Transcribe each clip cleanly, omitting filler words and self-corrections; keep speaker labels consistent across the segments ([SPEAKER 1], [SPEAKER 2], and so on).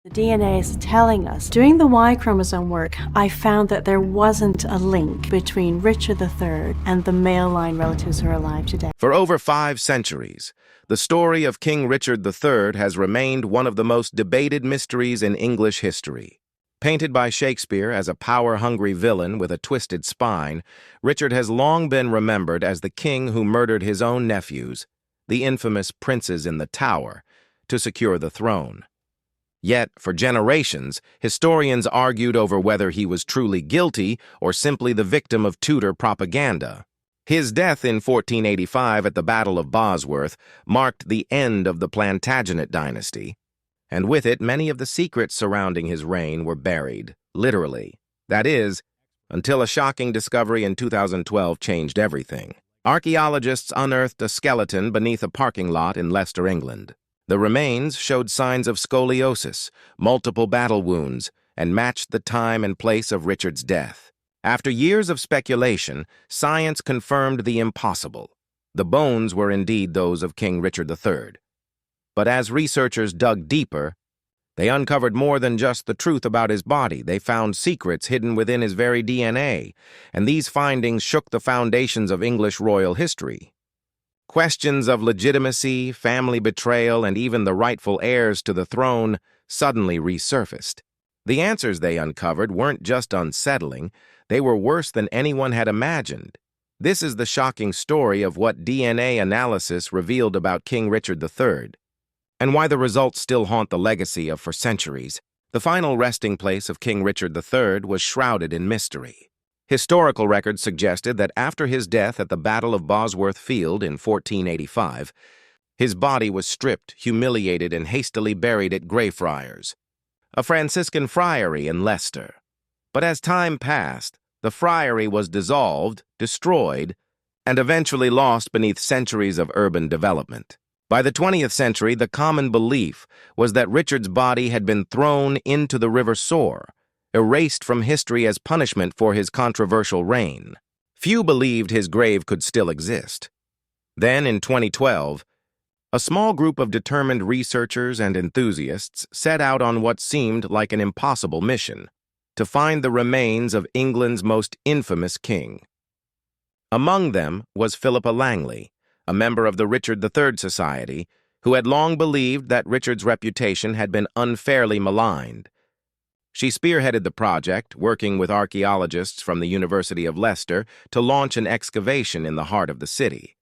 [SPEAKER 1] The DNA is telling us. Doing the Y chromosome work, I found that there wasn't a link between Richard III and the male line relatives who are alive today.
[SPEAKER 2] For over 5 centuries, the story of King Richard III has remained one of the most debated mysteries in English history. Painted by Shakespeare as a power-hungry villain with a twisted spine, Richard has long been remembered as the king who murdered his own nephews, the infamous princes in the Tower, to secure the throne. Yet, for generations, historians argued over whether he was truly guilty or simply the victim of Tudor propaganda. His death in 1485 at the Battle of Bosworth marked the end of the Plantagenet dynasty, and with it many of the secrets surrounding his reign were buried, literally. That is, until a shocking discovery in 2012 changed everything. Archaeologists unearthed a skeleton beneath a parking lot in Leicester, England. The remains showed signs of scoliosis, multiple battle wounds, and matched the time and place of Richard's death. After years of speculation, science confirmed the impossible. The bones were indeed those of King Richard III. But as researchers dug deeper, they uncovered more than just the truth about his body. They found secrets hidden within his very DNA, and these findings shook the foundations of English royal history. Questions of legitimacy, family betrayal, and even the rightful heirs to the throne suddenly resurfaced. The answers they uncovered weren't just unsettling, they were worse than anyone had imagined. This is the shocking story of what DNA analysis revealed about King Richard III, and why the results still haunt the legacy of for centuries. The final resting place of King Richard III was shrouded in mystery. Historical records suggested that after his death at the Battle of Bosworth Field in 1485, his body was stripped, humiliated, and hastily buried at Greyfriars, a Franciscan friary in Leicester. But as time passed, the friary was dissolved, destroyed, and eventually lost beneath centuries of urban development. By the 20th century, the common belief was that Richard's body had been thrown into the River Soar, erased from history as punishment for his controversial reign. Few believed his grave could still exist. Then, in 2012, a small group of determined researchers and enthusiasts set out on what seemed like an impossible mission: to find the remains of England's most infamous king. Among them was Philippa Langley, a member of the Richard III Society, who had long believed that Richard's reputation had been unfairly maligned. She spearheaded the project, working with archaeologists from the University of Leicester to launch an excavation in the heart of the city.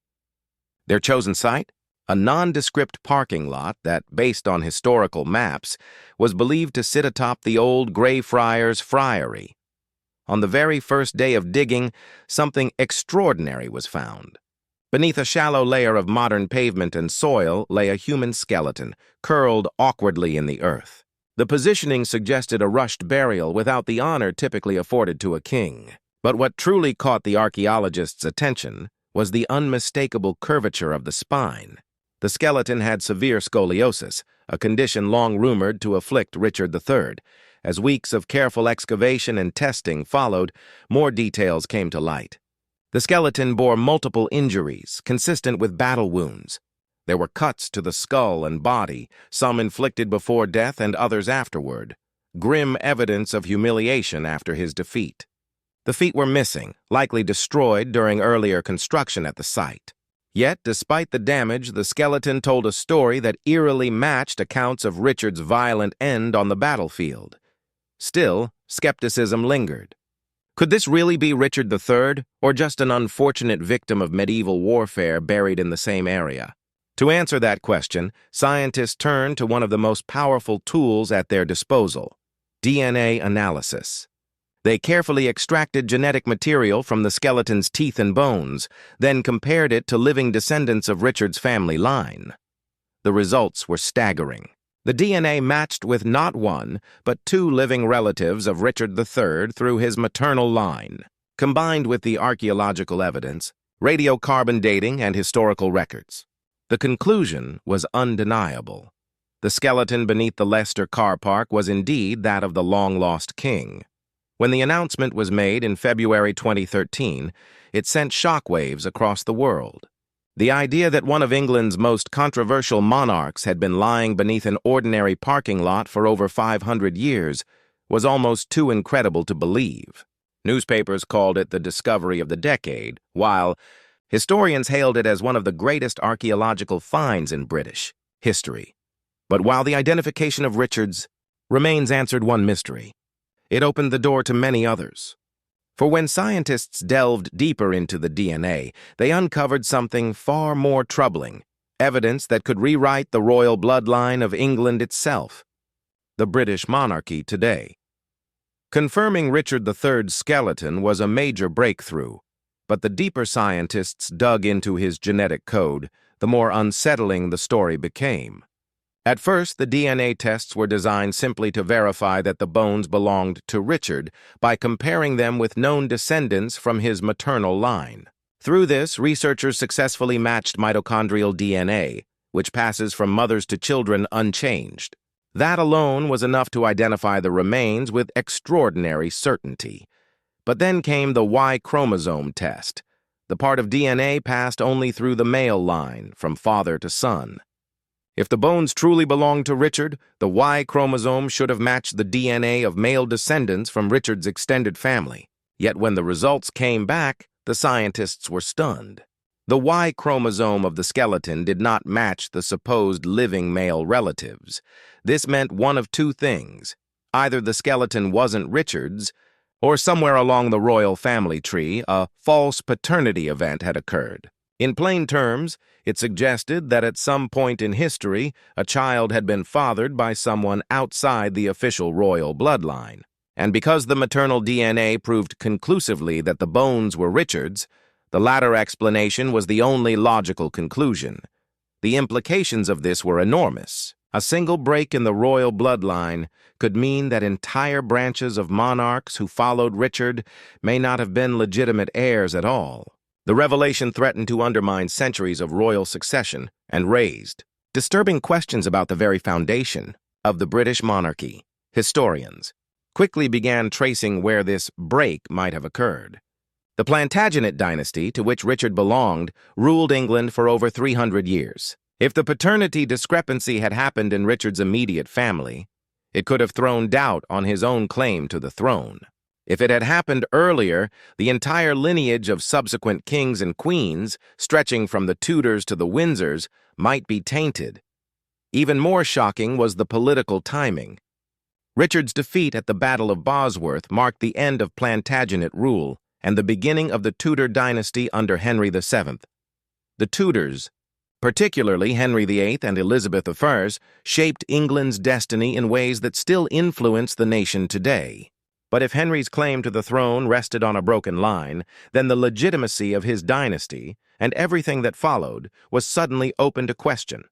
[SPEAKER 2] Their chosen site? A nondescript parking lot that, based on historical maps, was believed to sit atop the old Greyfriars Friary. On the very first day of digging, something extraordinary was found. Beneath a shallow layer of modern pavement and soil lay a human skeleton, curled awkwardly in the earth. The positioning suggested a rushed burial without the honor typically afforded to a king. But what truly caught the archaeologists' attention was the unmistakable curvature of the spine. The skeleton had severe scoliosis, a condition long rumored to afflict Richard III. As weeks of careful excavation and testing followed, more details came to light. The skeleton bore multiple injuries, consistent with battle wounds. There were cuts to the skull and body, some inflicted before death and others afterward, grim evidence of humiliation after his defeat. The feet were missing, likely destroyed during earlier construction at the site. Yet, despite the damage, the skeleton told a story that eerily matched accounts of Richard's violent end on the battlefield. Still, skepticism lingered. Could this really be Richard III, or just an unfortunate victim of medieval warfare buried in the same area? To answer that question, scientists turned to one of the most powerful tools at their disposal: DNA analysis. They carefully extracted genetic material from the skeleton's teeth and bones, then compared it to living descendants of Richard's family line. The results were staggering. The DNA matched with not one, but 2 living relatives of Richard III through his maternal line. Combined with the archaeological evidence, radiocarbon dating, and historical records, the conclusion was undeniable. The skeleton beneath the Leicester car park was indeed that of the long-lost king. When the announcement was made in February 2013, it sent shockwaves across the world. The idea that one of England's most controversial monarchs had been lying beneath an ordinary parking lot for over 500 years was almost too incredible to believe. Newspapers called it the discovery of the decade, while historians hailed it as one of the greatest archaeological finds in British history. But while the identification of Richard's remains answered one mystery, it opened the door to many others. For when scientists delved deeper into the DNA, they uncovered something far more troubling, evidence that could rewrite the royal bloodline of England itself, the British monarchy today. Confirming Richard III's skeleton was a major breakthrough, but the deeper scientists dug into his genetic code, the more unsettling the story became. At first, the DNA tests were designed simply to verify that the bones belonged to Richard by comparing them with known descendants from his maternal line. Through this, researchers successfully matched mitochondrial DNA, which passes from mothers to children unchanged. That alone was enough to identify the remains with extraordinary certainty. But then came the Y chromosome test, the part of DNA passed only through the male line, from father to son. If the bones truly belonged to Richard, the Y chromosome should have matched the DNA of male descendants from Richard's extended family. Yet when the results came back, the scientists were stunned. The Y chromosome of the skeleton did not match the supposed living male relatives. This meant one of two things. Either the skeleton wasn't Richard's, or somewhere along the royal family tree, a false paternity event had occurred. In plain terms, it suggested that at some point in history, a child had been fathered by someone outside the official royal bloodline. And because the maternal DNA proved conclusively that the bones were Richard's, the latter explanation was the only logical conclusion. The implications of this were enormous. A single break in the royal bloodline could mean that entire branches of monarchs who followed Richard may not have been legitimate heirs at all. The revelation threatened to undermine centuries of royal succession and raised disturbing questions about the very foundation of the British monarchy. Historians quickly began tracing where this break might have occurred. The Plantagenet dynasty, to which Richard belonged, ruled England for over 300 years. If the paternity discrepancy had happened in Richard's immediate family, it could have thrown doubt on his own claim to the throne. If it had happened earlier, the entire lineage of subsequent kings and queens, stretching from the Tudors to the Windsors, might be tainted. Even more shocking was the political timing. Richard's defeat at the Battle of Bosworth marked the end of Plantagenet rule and the beginning of the Tudor dynasty under Henry VII. The Tudors, particularly Henry VIII and Elizabeth I, shaped England's destiny in ways that still influence the nation today. But if Henry's claim to the throne rested on a broken line, then the legitimacy of his dynasty, and everything that followed, was suddenly open to question.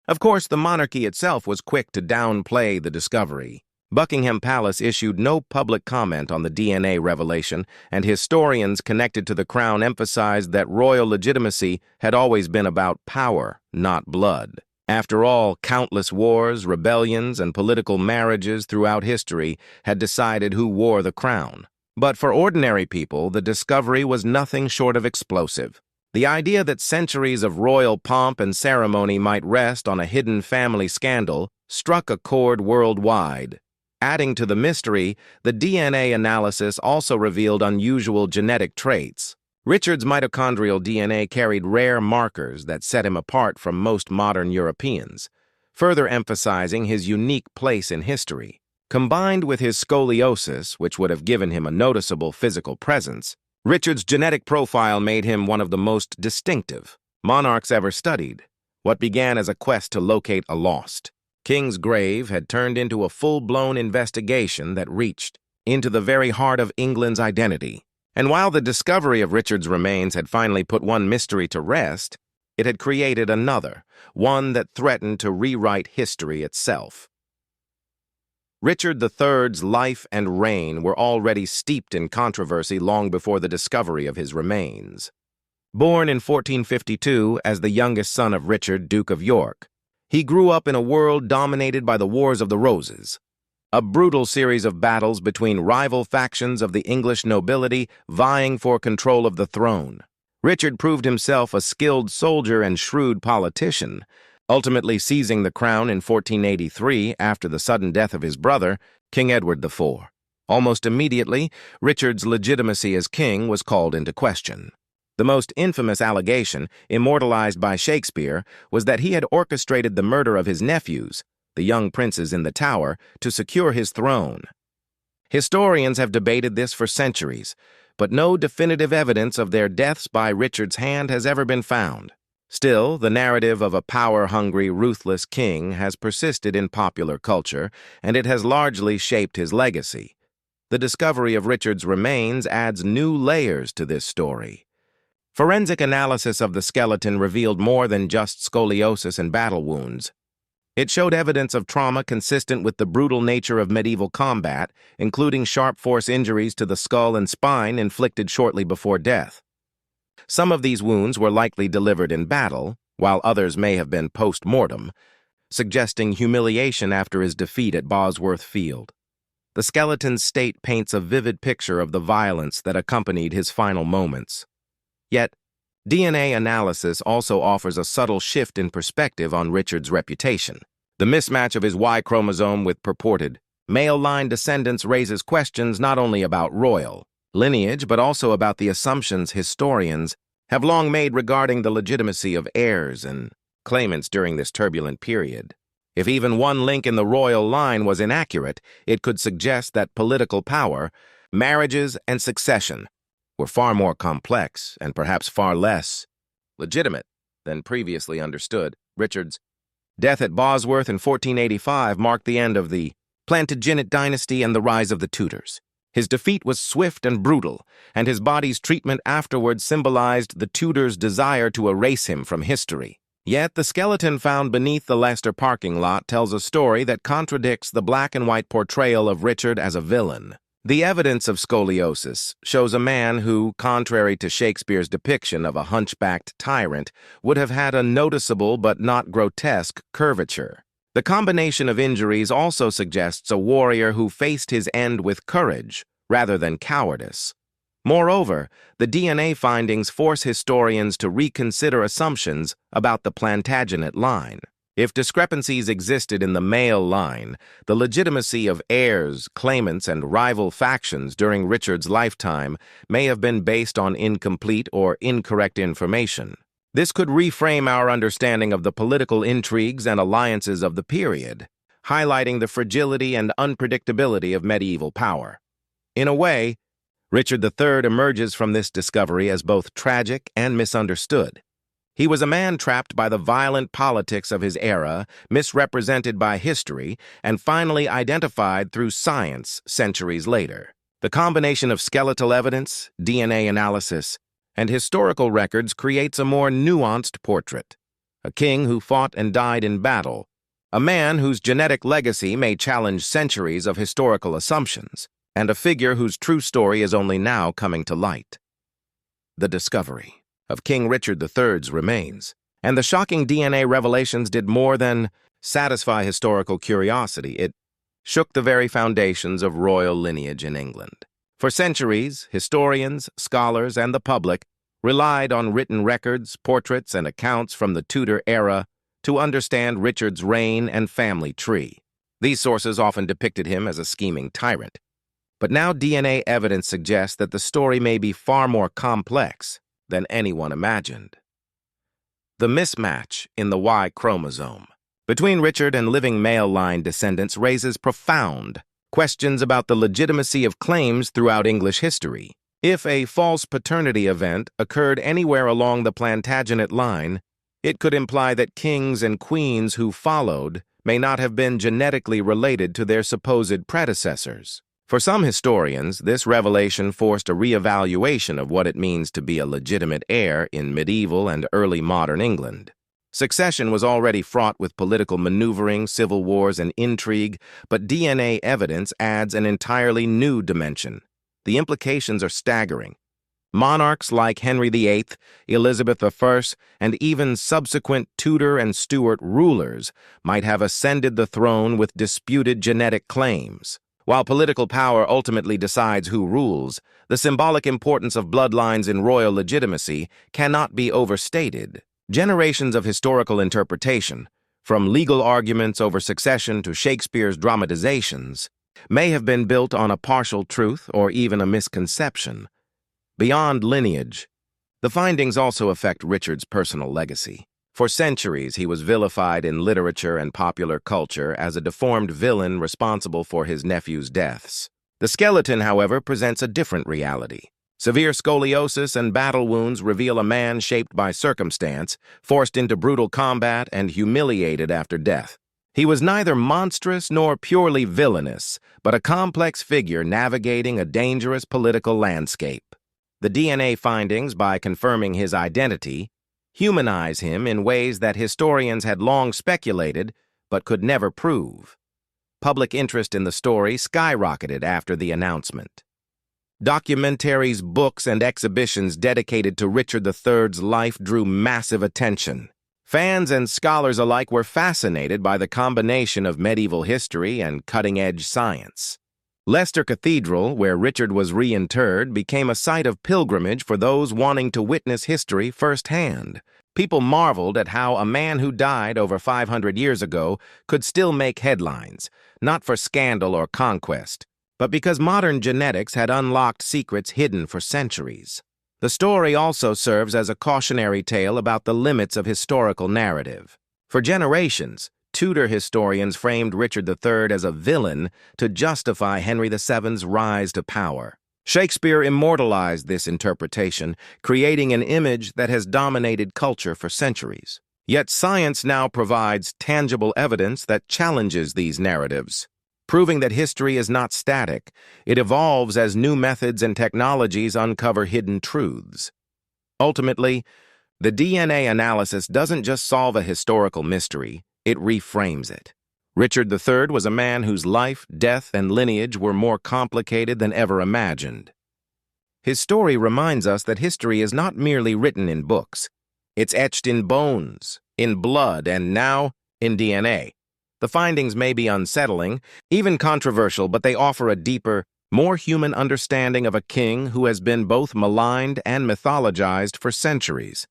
[SPEAKER 2] Of course, the monarchy itself was quick to downplay the discovery. Buckingham Palace issued no public comment on the DNA revelation, and historians connected to the crown emphasized that royal legitimacy had always been about power, not blood. After all, countless wars, rebellions, and political marriages throughout history had decided who wore the crown. But for ordinary people, the discovery was nothing short of explosive. The idea that centuries of royal pomp and ceremony might rest on a hidden family scandal struck a chord worldwide. Adding to the mystery, the DNA analysis also revealed unusual genetic traits. Richard's mitochondrial DNA carried rare markers that set him apart from most modern Europeans, further emphasizing his unique place in history. Combined with his scoliosis, which would have given him a noticeable physical presence, Richard's genetic profile made him one of the most distinctive monarchs ever studied. What began as a quest to locate a lost king's grave had turned into a full-blown investigation that reached into the very heart of England's identity. And while the discovery of Richard's remains had finally put one mystery to rest, it had created another, one that threatened to rewrite history itself. Richard III's life and reign were already steeped in controversy long before the discovery of his remains. Born in 1452 as the youngest son of Richard, Duke of York, he grew up in a world dominated by the Wars of the Roses, a brutal series of battles between rival factions of the English nobility vying for control of the throne. Richard proved himself a skilled soldier and shrewd politician, ultimately seizing the crown in 1483 after the sudden death of his brother, King Edward IV. Almost immediately, Richard's legitimacy as king was called into question. The most infamous allegation, immortalized by Shakespeare, was that he had orchestrated the murder of his nephews, the young princes in the Tower, to secure his throne. Historians have debated this for centuries, but no definitive evidence of their deaths by Richard's hand has ever been found. Still, the narrative of a power-hungry, ruthless king has persisted in popular culture, and it has largely shaped his legacy. The discovery of Richard's remains adds new layers to this story. Forensic analysis of the skeleton revealed more than just scoliosis and battle wounds. It showed evidence of trauma consistent with the brutal nature of medieval combat, including sharp force injuries to the skull and spine inflicted shortly before death. Some of these wounds were likely delivered in battle, while others may have been post-mortem, suggesting humiliation after his defeat at Bosworth Field. The skeleton's state paints a vivid picture of the violence that accompanied his final moments. Yet, DNA analysis also offers a subtle shift in perspective on Richard's reputation. The mismatch of his Y chromosome with purported male-line descendants raises questions not only about royal lineage, but also about the assumptions historians have long made regarding the legitimacy of heirs and claimants during this turbulent period. If even one link in the royal line was inaccurate, it could suggest that political power, marriages, and succession were far more complex and perhaps far less legitimate than previously understood. Richard's death at Bosworth in 1485 marked the end of the Plantagenet dynasty and the rise of the Tudors. His defeat was swift and brutal, and his body's treatment afterward symbolized the Tudors' desire to erase him from history. Yet the skeleton found beneath the Leicester parking lot tells a story that contradicts the black and white portrayal of Richard as a villain. The evidence of scoliosis shows a man who, contrary to Shakespeare's depiction of a hunchbacked tyrant, would have had a noticeable but not grotesque curvature. The combination of injuries also suggests a warrior who faced his end with courage rather than cowardice. Moreover, the DNA findings force historians to reconsider assumptions about the Plantagenet line. If discrepancies existed in the male line, the legitimacy of heirs, claimants, and rival factions during Richard's lifetime may have been based on incomplete or incorrect information. This could reframe our understanding of the political intrigues and alliances of the period, highlighting the fragility and unpredictability of medieval power. In a way, Richard III emerges from this discovery as both tragic and misunderstood. He was a man trapped by the violent politics of his era, misrepresented by history, and finally identified through science centuries later. The combination of skeletal evidence, DNA analysis, and historical records creates a more nuanced portrait. A king who fought and died in battle, a man whose genetic legacy may challenge centuries of historical assumptions, and a figure whose true story is only now coming to light. The discovery of King Richard III's remains, and the shocking DNA revelations did more than satisfy historical curiosity. It shook the very foundations of royal lineage in England. For centuries, historians, scholars, and the public relied on written records, portraits, and accounts from the Tudor era to understand Richard's reign and family tree. These sources often depicted him as a scheming tyrant. But now DNA evidence suggests that the story may be far more complex than anyone imagined. The mismatch in the Y chromosome between Richard and living male-line descendants raises profound questions about the legitimacy of claims throughout English history. If a false paternity event occurred anywhere along the Plantagenet line, it could imply that kings and queens who followed may not have been genetically related to their supposed predecessors. For some historians, this revelation forced a reevaluation of what it means to be a legitimate heir in medieval and early modern England. Succession was already fraught with political maneuvering, civil wars, and intrigue, but DNA evidence adds an entirely new dimension. The implications are staggering. Monarchs like Henry VIII, Elizabeth I, and even subsequent Tudor and Stuart rulers might have ascended the throne with disputed genetic claims. While political power ultimately decides who rules, the symbolic importance of bloodlines in royal legitimacy cannot be overstated. Generations of historical interpretation, from legal arguments over succession to Shakespeare's dramatizations, may have been built on a partial truth or even a misconception. Beyond lineage, the findings also affect Richard's personal legacy. For centuries, he was vilified in literature and popular culture as a deformed villain responsible for his nephew's deaths. The skeleton, however, presents a different reality. Severe scoliosis and battle wounds reveal a man shaped by circumstance, forced into brutal combat and humiliated after death. He was neither monstrous nor purely villainous, but a complex figure navigating a dangerous political landscape. The DNA findings, by confirming his identity, humanize him in ways that historians had long speculated but could never prove. Public interest in the story skyrocketed after the announcement. Documentaries, books, and exhibitions dedicated to Richard III's life drew massive attention. Fans and scholars alike were fascinated by the combination of medieval history and cutting-edge science. Leicester Cathedral, where Richard was reinterred, became a site of pilgrimage for those wanting to witness history firsthand. People marveled at how a man who died over 500 years ago could still make headlines, not for scandal or conquest, but because modern genetics had unlocked secrets hidden for centuries. The story also serves as a cautionary tale about the limits of historical narrative. For generations, Tudor historians framed Richard III as a villain to justify Henry VII's rise to power. Shakespeare immortalized this interpretation, creating an image that has dominated culture for centuries. Yet science now provides tangible evidence that challenges these narratives, proving that history is not static. It evolves as new methods and technologies uncover hidden truths. Ultimately, the DNA analysis doesn't just solve a historical mystery, it reframes it. Richard III was a man whose life, death, and lineage were more complicated than ever imagined. His story reminds us that history is not merely written in books. It's etched in bones, in blood, and now in DNA. The findings may be unsettling, even controversial, but they offer a deeper, more human understanding of a king who has been both maligned and mythologized for centuries.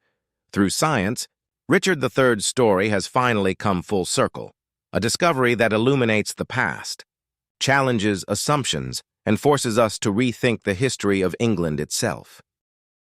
[SPEAKER 2] Through science, Richard III's story has finally come full circle, a discovery that illuminates the past, challenges assumptions, and forces us to rethink the history of England itself.